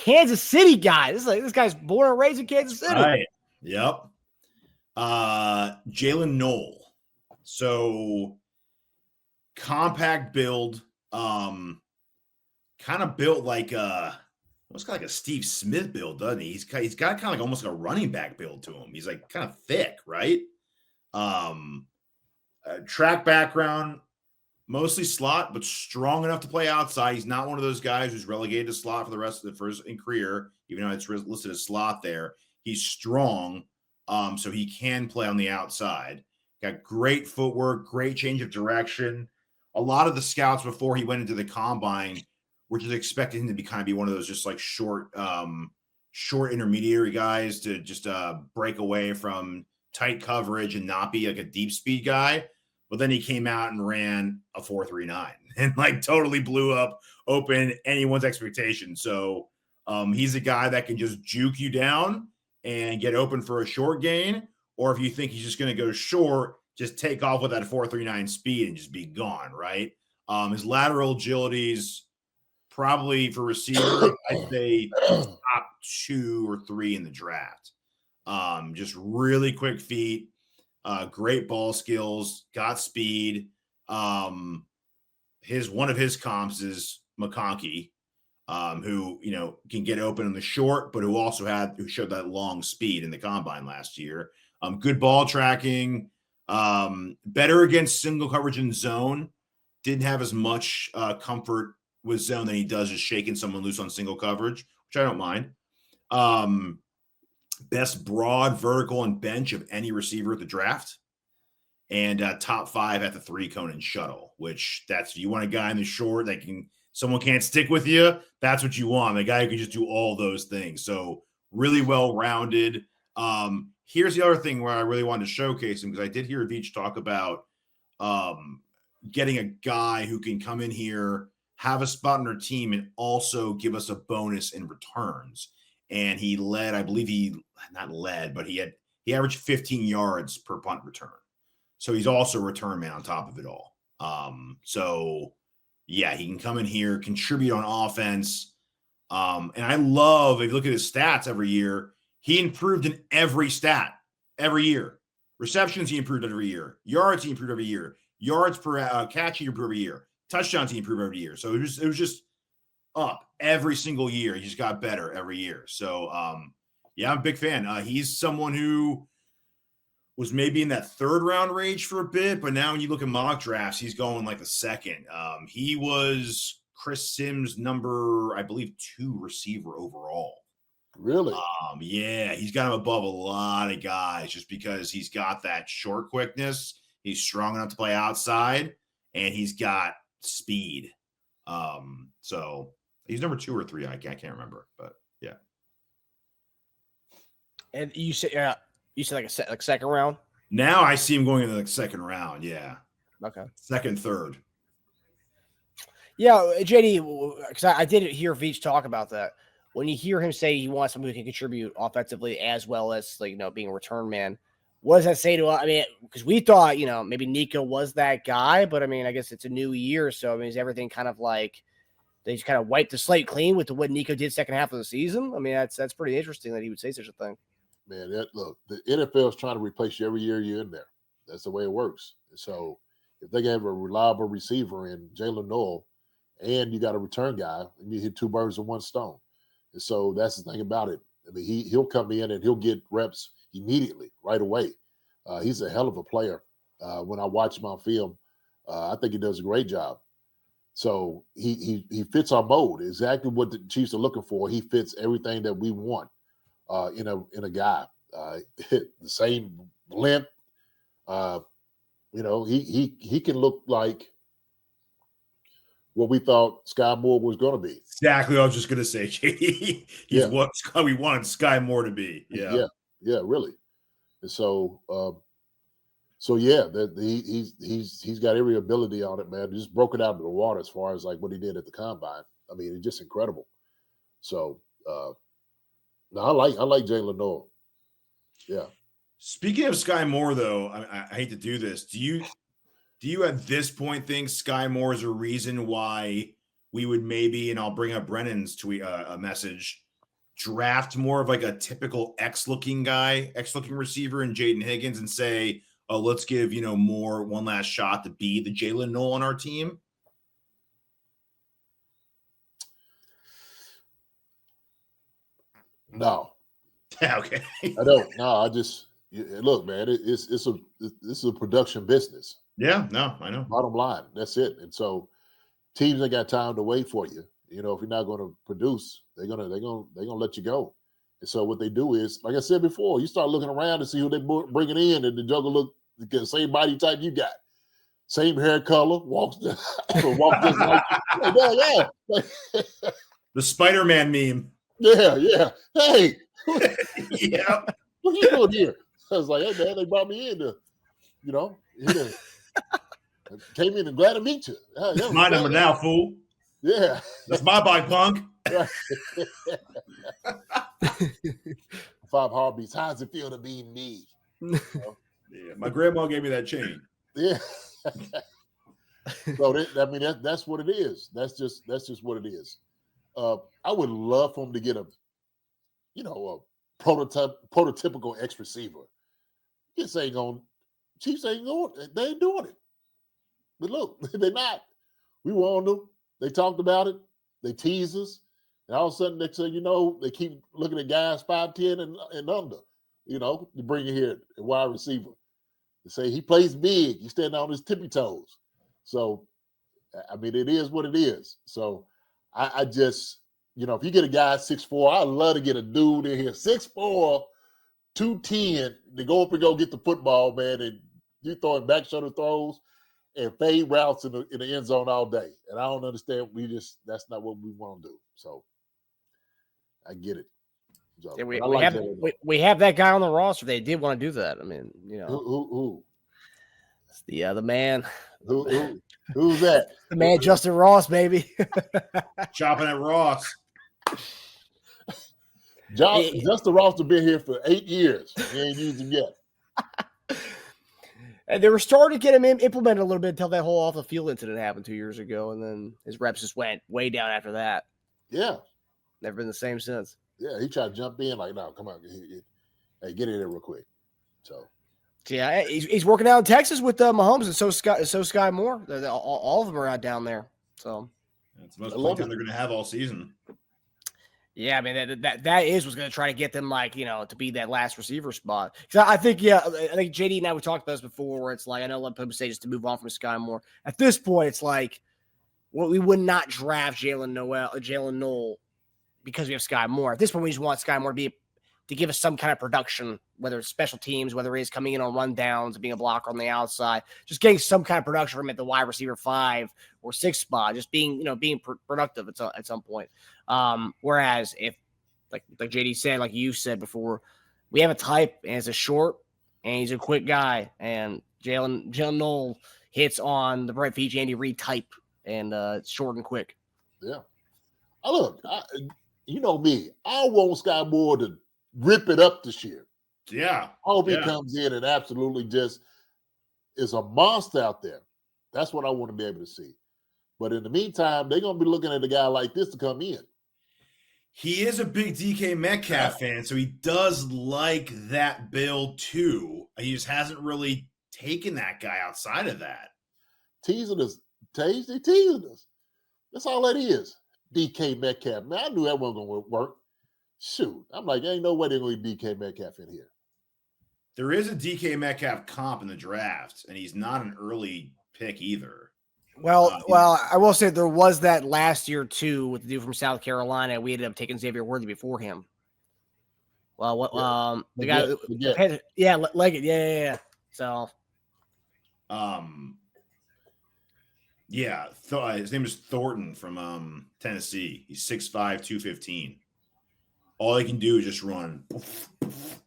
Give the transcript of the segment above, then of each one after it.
Kansas City guy. This guy's born and raised in Kansas City. Right. Yep. Jaylin Noel. So compact build, kind of built like almost got like a Steve Smith build, doesn't he? He's got kind of like almost like a running back build to him. He's like kind of thick, right? Track background, mostly slot, but strong enough to play outside. He's not one of those guys who's relegated to slot for the rest of the first in career, even though it's listed as slot there. He's strong, so he can play on the outside. Got great footwork, great change of direction. A lot of the scouts before he went into the combine were just expecting him to be one of those just like short intermediary guys to just break away from tight coverage and not be like a deep speed guy. But then he came out and ran a 4.39 and like totally blew up open anyone's expectation. So he's a guy that can just juke you down and get open for a short gain. Or if you think he's just going to go short, just take off with that 4.39 speed and just be gone, right? His lateral agility's probably for receiver, I'd say top 2 or 3 in the draft. Just really quick feet, great ball skills, got speed. One of his comps is McConkey, who can get open in the short, but who showed that long speed in the combine last year. Good ball tracking, better against single coverage in zone. Didn't have as much comfort with zone than he does just shaking someone loose on single coverage, which I don't mind. Best broad, vertical, and bench of any receiver at the draft. And top 5 at the 3-cone and shuttle, which you want a guy in the short that someone can't stick with you. That's what you want. A guy who can just do all those things. So really well-rounded. Here's the other thing where I really wanted to showcase him, because I did hear Veach talk about getting a guy who can come in here, have a spot on our team, and also give us a bonus in returns. And he led, I believe he averaged 15 yards per punt return. So he's also a return man on top of it all. So yeah, he can come in here, contribute on offense. And I love, if you look at his stats every year, he improved in every stat every year. Receptions, he improved every year. Yards, he improved every year. Yards per catch, he improved every year. Touchdowns, he improved every year. So it was just up every single year. He just got better every year. So yeah, I'm a big fan. He's someone who was maybe in that 3rd round range for a bit, but now when you look at mock drafts, he's going like the 2nd. He was Chris Sims' number, I believe, 2 receiver overall. Really? Yeah, he's got him above a lot of guys just because he's got that short quickness. He's strong enough to play outside, and he's got speed. So he's number 2 or 3. I can't remember, but yeah. And you said like a second round? Now I see him going into the 2nd round. Yeah. Okay. 2nd, 3rd. Yeah, JD, because I did hear Veach talk about that. When you hear him say he wants someone who can contribute offensively as well as being a return man, what does that say to us? I mean, because we thought maybe Nico was that guy, but I mean, I guess it's a new year, so I mean, is everything kind of like they just kind of wiped the slate clean with what Nico did second half of the season? I mean, that's pretty interesting that he would say such a thing. Man, look, the NFL is trying to replace you every year you're in there. That's the way it works. So if they have a reliable receiver in Jaylin Noel, and you got a return guy, and you hit 2 birds with 1 stone. And so that's the thing about it. I mean, he'll come in and he'll get reps immediately, right away. He's a hell of a player. When I watch him on film, I think he does a great job. So he fits our mold, exactly what the Chiefs are looking for. He fits everything that we want in a guy. The same length. He can look like what we thought Sky Moore was going to be. Exactly what I was just going to say, JD. He's what we wanted Sky Moore to be. Yeah, really. And so, he's got every ability on it, man. He just broke it out of the water as far as like what he did at the combine. I mean, it's just incredible. So, no, I like Jaylin Noel. Yeah. Speaking of Sky Moore, though, I hate to do this. Do you at this point think Sky Moore is a reason why we would maybe, and I'll bring up Brennan's tweet, a message, draft more of like a typical X-looking receiver in Jaden Higgins and say, oh, let's give, more one last shot to be the Jaylin Noel on our team? No. Okay. I don't. No, I just look, man. This is a production business. Yeah. No, I know. Bottom line, that's it. And so teams ain't got time to wait for you. If you're not going to produce, they're gonna let you go. And so what they do is, like I said before, you start looking around to see who they bringing in, and the juggle look the same body type you got, same hair color, walks just like yeah. The Spider-Man meme. Yeah. Hey. Yeah. What are you doing here? I was like, hey man, they brought me in to, came in and glad to meet you. It's my number now, fool. Yeah. That's my bike, punk. 5 heartbeats. How does it feel to be me? Yeah, my grandma gave me that chain. Yeah. So that's what it is. That's just what it is. I would love for him to get a prototypical X receiver. Chiefs ain't going. They ain't doing it. But look, they're not. We warned them. They talked about it. They tease us, and all of a sudden they say, they keep looking at guys 5'10" and under. To bring in here a wide receiver. They say he plays big. He's standing on his tippy toes. So, it is what it is. So, I just, if you get a guy 6'4", I'd love to get a dude in here 6'4", 210 to go up and go get the football, man, and you throwing back shoulder throws and fade routes in the end zone all day. And I don't understand. That's not what we want to do. So I get it. So, yeah, we have that guy on the roster. They did want to do that. Who? It's the man. Who's that? The man, Justin Ross, baby. Chopping at Ross. Justin Ross has been here for 8 years. He ain't used him yet. And they were starting to get him implemented a little bit until that whole off the field incident happened 2 years ago, and then his reps just went way down after that. Yeah, never been the same since. Yeah, he tried to jump in like, no, come on, hey, get in there real quick. So, yeah, he's working out in Texas with Mahomes, and so Sky Moore. All of them are out down there. So it's the most playing time they're going to have all season. Yeah, that is what's going to try to get them to be that last receiver spot. Because I think JD and I we talked about this before, where it's like I know a lot of people say just to move on from Sky Moore. At this point, it's like we would not draft Jaylin Noel because we have Sky Moore. At this point, we just want Sky Moore to give us some kind of production, whether it's special teams, whether it's coming in on rundowns, being a blocker on the outside, just getting some kind of production from him at the wide receiver 5 or 6 spot, just being productive at some point. Whereas if like JD said, like you said before, we have a type and it's a short and he's a quick guy, and Jaylin Noel hits on the Brett Veach, Andy Reid type, and it's short and quick. Yeah. Look, you know me, I want Sky Moore to rip it up this year. Yeah. I hope he comes in and absolutely just is a monster out there. That's what I want to be able to see. But in the meantime, they're going to be looking at a guy like this to come in. He is a big DK Metcalf fan, so he does like that build too. He just hasn't really taken that guy outside of that. Teasing us. They teasing us. That's all that is. DK Metcalf. Man, I knew that wasn't going to work. Shoot. I'm like, ain't no way they're going to get DK Metcalf in here. There is a DK Metcalf comp in the draft, and he's not an early pick either. Well, I will say there was that last year too with the dude from South Carolina. We ended up taking Xavier Worthy before him. Well, the guy, Leggett, yeah. So, his name is Thornton from Tennessee. He's 6'5", 215. All he can do is just run.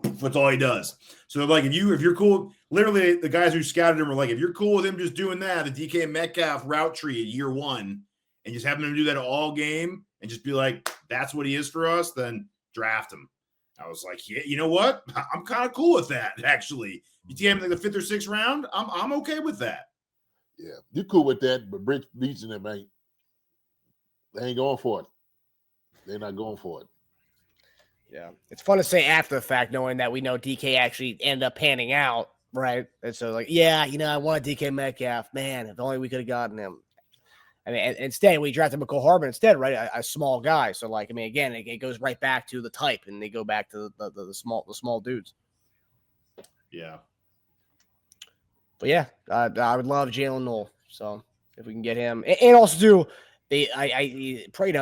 That's all he does. So they're like, if you're cool, literally the guys who scouted him were like, if you're cool with him just doing that, the DK Metcalf route tree in year 1, and just having him do that all game and just be like, that's what he is for us, then draft him. I was like, yeah, you know what? I'm kind of cool with that, actually. You take him in like the 5th or 6th round, I'm okay with that. Yeah, you're cool with that, but Rich Beach and them they ain't going for it. They're not going for it. Yeah, it's fun to say after the fact, knowing that we know DK actually ended up panning out, right? And so, like, yeah, I wanted DK Metcalf. Man, if only we could have gotten him. I mean, instead we drafted McCole Hardman instead, right? A small guy. So, like, I mean, again, it goes right back to the type, and they go back to the small dudes. Yeah. But yeah, I would love Jaylin Noel. So if we can get him, and also too,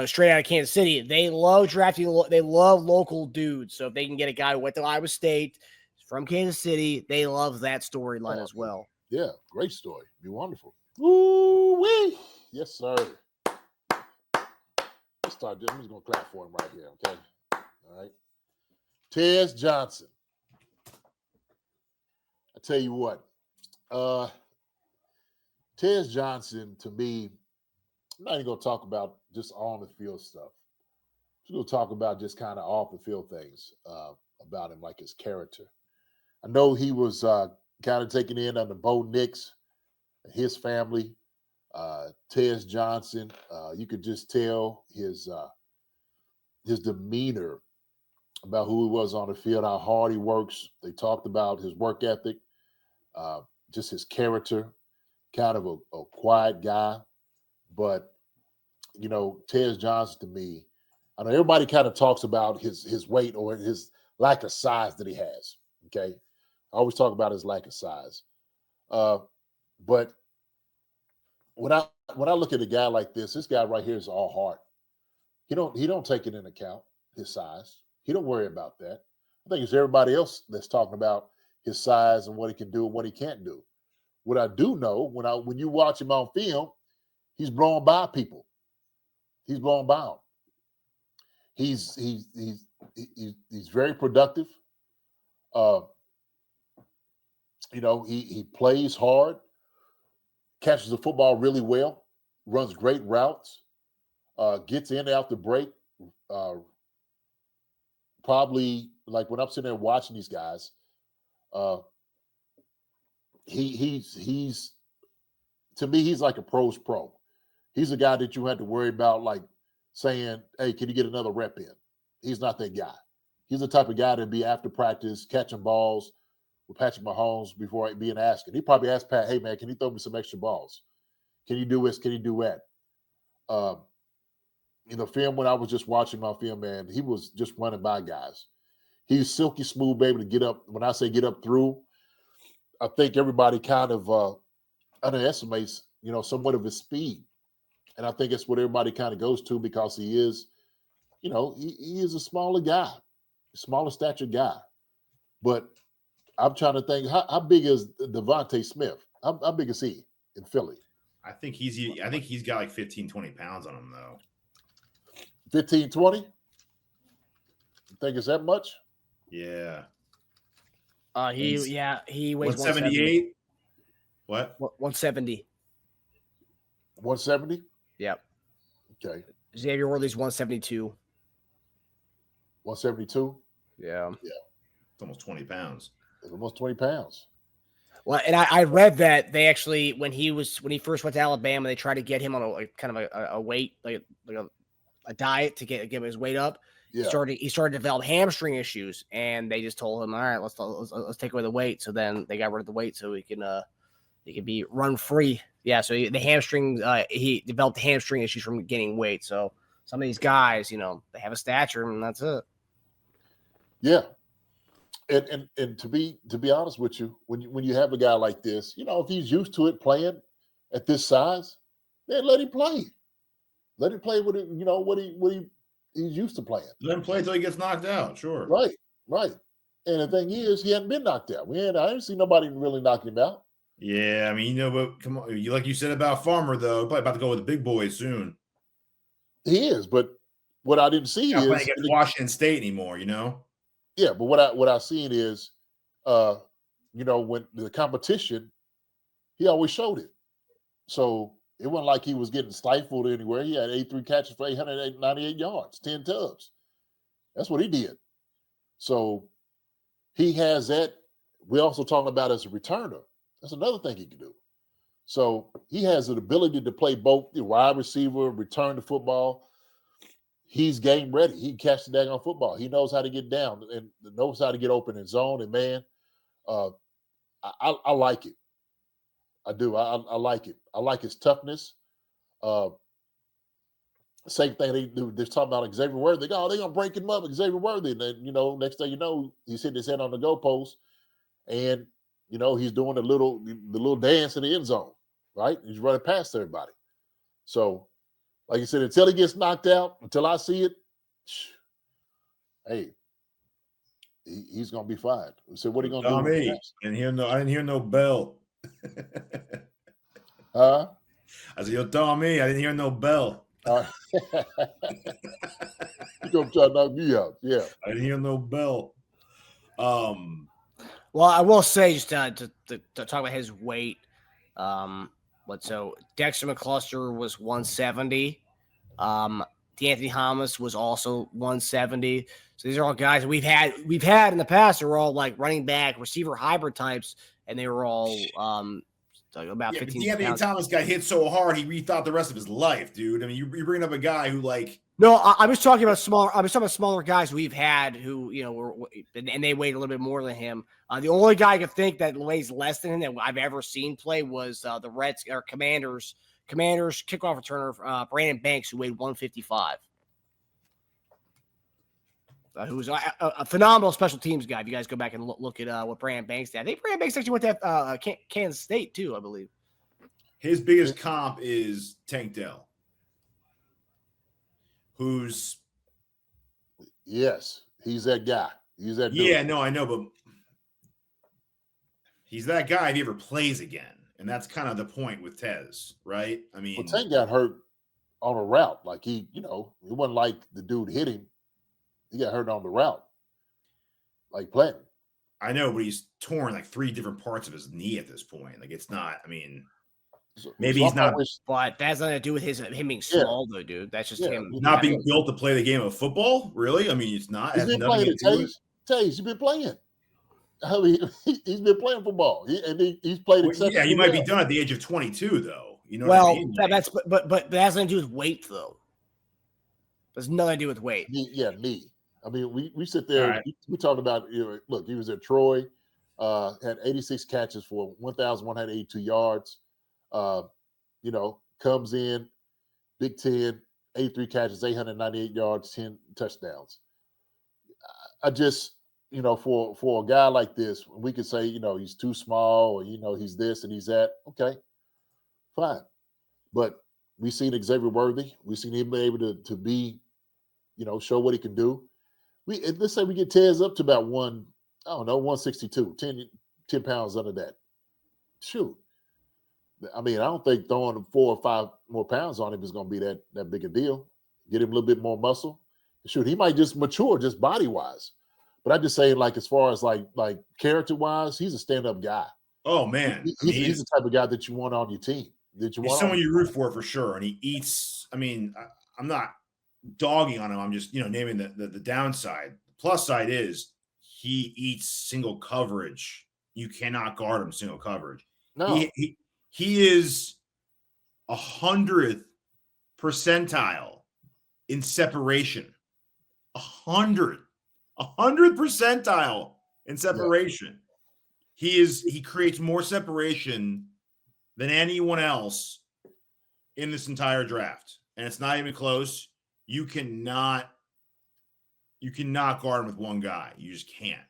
straight out of Kansas City, they love drafting. They love local dudes. So if they can get a guy who went to Iowa State from Kansas City, they love that storyline as well. Yeah, great story. Be wonderful. Woo-wee. Yes, sir. Let's start. I'm just gonna clap for him right here. Okay. All right. Teja Johnson. I tell you what, Teja Johnson, to me, I'm not even gonna talk about just on the field stuff. I'm gonna talk about just kind of off the field things about him, like his character. I know he was kind of taken in under Bo Nix, his family. Teja Johnson, you could just tell his demeanor about who he was on the field, how hard he works. They talked about his work ethic, just his character, kind of a quiet guy. But, Teja Johnson to me, I know everybody kind of talks about his weight or his lack of size that he has. Okay. I always talk about his lack of size. But when I look at a guy like this guy right here is all heart. He don't take it into account, his size. He don't worry about that. I think it's everybody else that's talking about his size and what he can do and what he can't do. What I do know, when you watch him on film, he's blowing by people. He's blowing by them. He's very productive. He plays hard, catches the football really well, runs great routes, gets in and out the break. Probably like when I'm sitting there watching these guys, he's to me, he's like a pro's pro. He's a guy that you had to worry about, like saying, hey, can you get another rep in? He's not that guy. He's the type of guy that'd be after practice catching balls with Patrick Mahomes before being asked. He probably asked Pat, hey, man, can you throw me some extra balls? Can you do this? Can you do that? Film, when I was just watching my film, man, he was just running by guys. He's silky smooth, able to get up. When I say get up through, I think everybody kind of underestimates, somewhat of his speed. And I think it's what everybody kind of goes to because he is, he is a smaller guy, smaller stature guy. But I'm trying to think, how big is Devontae Smith? How big is he in Philly? I think he's got like 15, 20 pounds on him, though. 15, 20? You think it's that much? Yeah. He weighs 178. What? 170. 170? Yep. Okay. Xavier Worthy's 172. 172? Yeah. It's almost 20 pounds. It's almost 20 pounds. Well, and I read that they actually, when he first went to Alabama, they tried to get him on a weight, like a diet to get his weight up. Yeah. He started to develop hamstring issues, and they just told him, all right, let's take away the weight. So then they got rid of the weight so he can be run free. Yeah. So the hamstring, he developed hamstring issues from gaining weight. So some of these guys, they have a stature, and that's it. Yeah. And to be honest with you, when you have a guy like this, if he's used to it playing at this size, then let him play. Let him play with it, what he's used to playing. Let him play until he gets knocked out. Sure. Right. And the thing is, he hadn't been knocked out. I didn't see nobody really knocking him out. Yeah, I mean, but come on, like you said about Farmer, though, probably about to go with the big boys soon. He is, but what I didn't see is playing against Washington State anymore. Yeah, but what I've seen is, when the competition, he always showed it. So it wasn't like he was getting stifled anywhere. He had 83 catches for 898 yards, 10 tubs. That's what he did. So he has that. We're also talking about as a returner. That's another thing he can do. So he has the ability to play both the wide receiver, return the football. he's game ready. He can catch the daggone football. He knows how to get down and knows how to get open in zone. And man, I like it. I do. I like it. I like his toughness. Same thing they do. They're talking about Xavier Worthy. They're going to break him up, Xavier Worthy. And then, next thing you know, he's hitting his head on the goalpost. And, he's doing the little dance in the end zone, right? He's running past everybody. So, like you said, until he gets knocked out, until I see it, hey, he's going to be fine. So what are you going to do? I didn't hear no bell. Huh? I said, yo, Tommy, I didn't hear no bell. You're going to try to knock me out. Yeah. I didn't hear no bell. Well, I will say, just to talk about his weight, so Dexter McCluster was 170. D'Anthony Thomas was also 170. So these are all guys we've had in the past. They were all like running back, receiver hybrid types, and they were all about 15 D'Anthony pounds. Thomas got hit so hard he rethought the rest of his life, dude. I mean, you're bringing up a guy who No, I was talking about smaller. I was talking about smaller guys we've had who were and they weighed a little bit more than him. The only guy I could think that weighs less than him that I've ever seen play was the Reds or Commanders kickoff returner Brandon Banks, who weighed 155. Who was a phenomenal special teams guy. If you guys go back and look at what Brandon Banks did, I think Brandon Banks actually went to Kansas State too, I believe. his biggest comp is Tank Dell, who's Yes, he's that guy. He's that dude. Yeah, no, I know, but he's that guy if he ever plays again. And that's kind of the point with Tez, right? I mean, Well, Tank got hurt on a route. Like it wasn't like the dude hit him. He got hurt on the route, like Platten. I know, but he's torn like 3 different parts of his knee at this point. Like it's not. I mean, maybe he's not. But that has nothing to do with him being small, though, dude. That's just him not being built to play the game of football. Really? I mean, it's not. He's been playing it, Tage. You've been playing. I mean, he's been playing football. He's played. Yeah, he might be done at the age of 22, though. You know. Well, what I mean? but that has nothing to do with weight, though. There's nothing to do with weight. Knee. I mean, we sit there. Right. We talked about. Look, he was at Troy. Had 86 catches for 1,182 yards. Comes in Big Ten, 83 catches, 898 yards, 10 touchdowns. I just, for a guy like this, we could say, he's too small or, he's this and he's that. Okay, fine. But we've seen Xavier Worthy. We've seen him be able to be, show what he can do. Let's say we get Tez up to about 162, 10 pounds under that. Shoot. I mean, I don't think throwing 4 or 5 more pounds on him is going to be that big a deal. Get him a little bit more muscle. Shoot, he might just mature just body-wise. But I'm just saying, like, as far as like character-wise, he's a stand-up guy. Oh, man. He's the type of guy that you want on your team. He's someone you root for sure. And he eats – I mean, I'm not dogging on him. I'm just, naming the downside. The plus side is he eats single coverage. You cannot guard him single coverage. No. He is 100th percentile in separation. 100th percentile in separation. Yeah. He creates more separation than anyone else in this entire draft. And it's not even close. You cannot guard him with one guy. You just can't.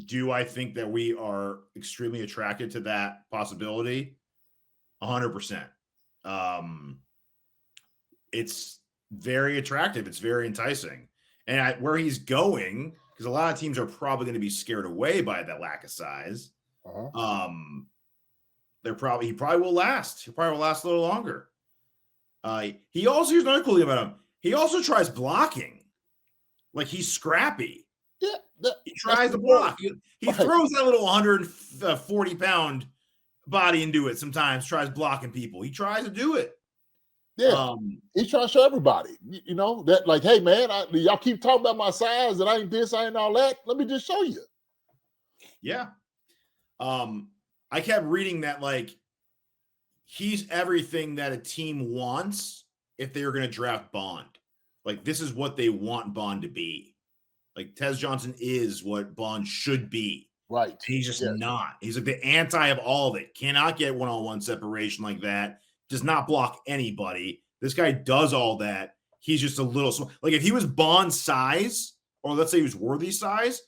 Do I think that we are extremely attracted to that possibility? 100%. It's very attractive. It's very enticing. And where he's going, because a lot of teams are probably going to be scared away by that lack of size. Uh-huh. He probably will last. He probably will last a little longer. Here's another cool thing about him. He also tries blocking. Like he's scrappy. Yeah, he tries to block. He throws that little 140-pound body into it sometimes, tries blocking people. He tries to do it. Yeah. He's trying to show everybody, that like, hey, man, y'all keep talking about my size and I ain't this, I ain't all that. Let me just show you. Yeah. I kept reading that, like, he's everything that a team wants if they were going to draft Bond. Like, this is what they want Bond to be. Like, Tez Johnson is what Bond should be. Right. And he's just not. He's like the anti of all of it. Cannot get one-on-one separation like that. Does not block anybody. This guy does all that. He's just a little small. Like, if he was Bond size, or let's say he was Worthy size,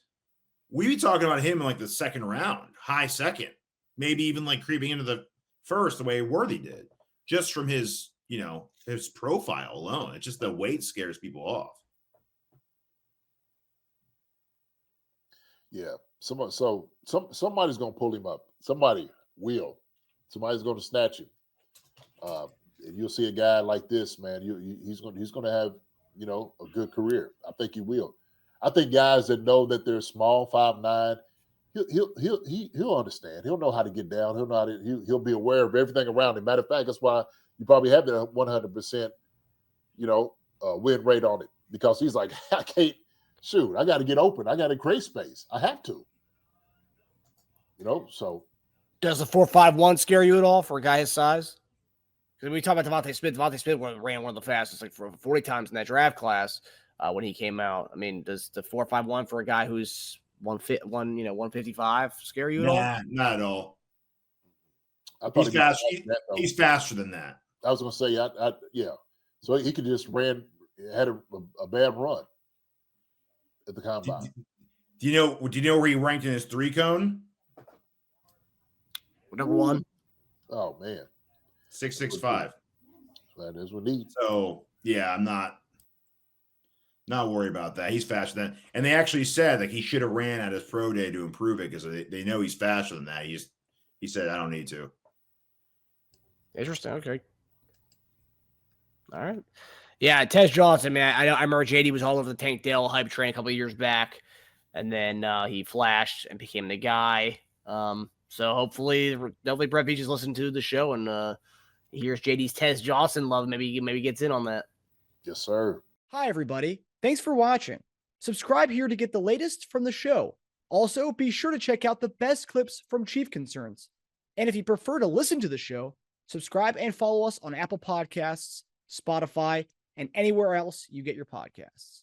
we'd be talking about him in like the second round, high second, maybe even like creeping into the first the way Worthy did, just from his, his profile alone. It's just the weight scares people off. Yeah. Somebody's going to pull him up. Somebody will. Somebody's going to snatch him. And you'll see a guy like this, man. He's going to have, a good career. I think he will. I think guys that know that they're small, 5'9", he'll understand. He'll know how to get down. He'll know how to. He'll be aware of everything around him. Matter of fact, that's why you probably have the 100%, win rate on it, because he's like, I can't shoot. I got to get open. I got to create space. I have to. So. Does the 4.51 scare you at all for a guy his size? Because we talk about Devontae Smith. Devontae Smith ran one of the fastest, like for 40 times in that draft class when he came out. I mean, does the 4.51 for a guy who's 155 scare you at all? Not at all. He's fast. He's faster than that. I was going to say, yeah. So he could just had a bad run at the combine. Do you know where he ranked in his 3-cone? Number one. Oh man, 6'6". That is what needs. So yeah, I'm not worried about that. He's faster than, and they actually said like he should have ran at his pro day to improve it because they know he's faster than that. He said I don't need to. Interesting. Okay. All right. Yeah, Tez Johnson, man. I remember JD was all over the Tank Dell hype train a couple of years back, and then he flashed and became the guy. So hopefully Brett Beach is listening to the show and he hears JD's Tez Johnson love. Maybe gets in on that. Yes, sir. Hi, everybody. Thanks for watching. Subscribe here to get the latest from the show. Also, be sure to check out the best clips from Chief Concerns. And if you prefer to listen to the show, subscribe and follow us on Apple Podcasts, Spotify, and anywhere else you get your podcasts.